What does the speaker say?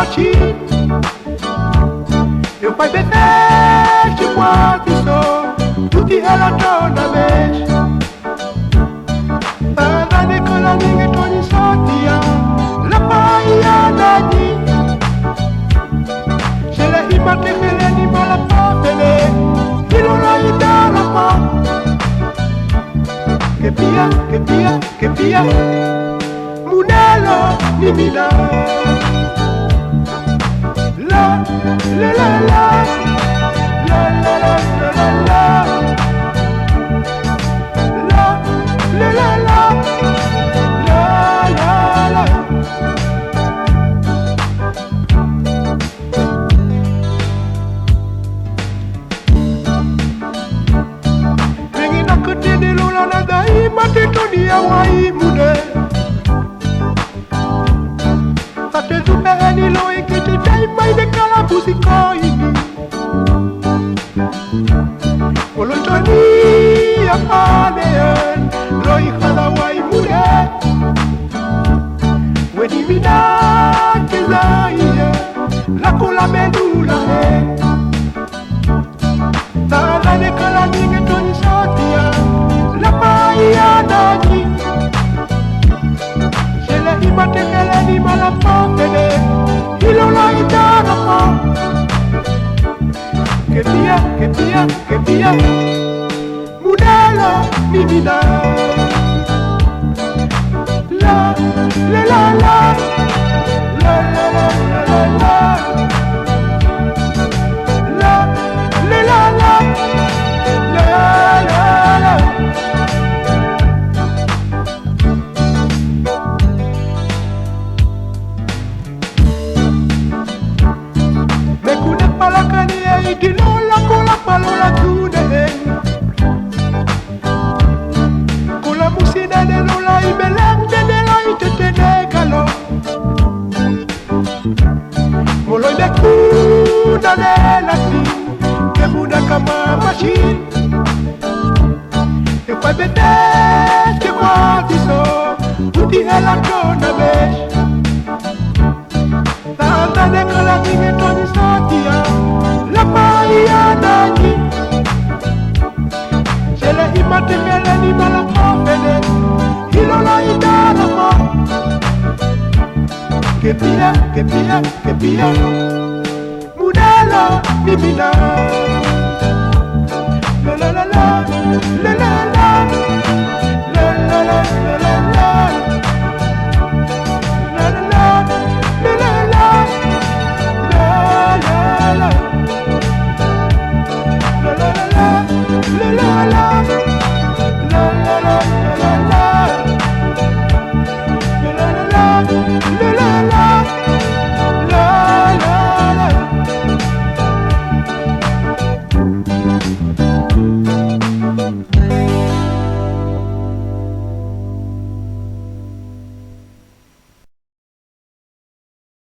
machine. Eu fai bene ci quanti so, tutti è la donna mesh. Andane con la lingue toni sotia, la paia dagni. Se la imate fele ni mala papele, filo la ida la pa. Che pia, Munelo ni mina. La la la la, la la la la la, la la la la, la la la. Mengi nakute di lula na dai mati to dia wai mude. Tate zupe eni lo ikiti dai mai de kala busiko ini. Olotoni apanean roi khala wai mude. Wedi mina kezaiya la kola medula he. Tala de kala ninge toni sotia la paia dagi. Se la imate kala ni mala papele ilo la itana pa. Che pia, Munelo ni mina. La la la la, la la la la la, la la la la, la la la. Me kune palakani e di lola kola palola tude. Kola musina de lola i belende de la itete de galo. Molo de kuna de la si, que muda kama machine. E poi bete che guardi so, tutti è la donna besh. Tanta de kola ninge toni sotia, la paia dagni. Se le imate mele ni mala papele, ilo la idana pa. Che pia, Munelo ni mina.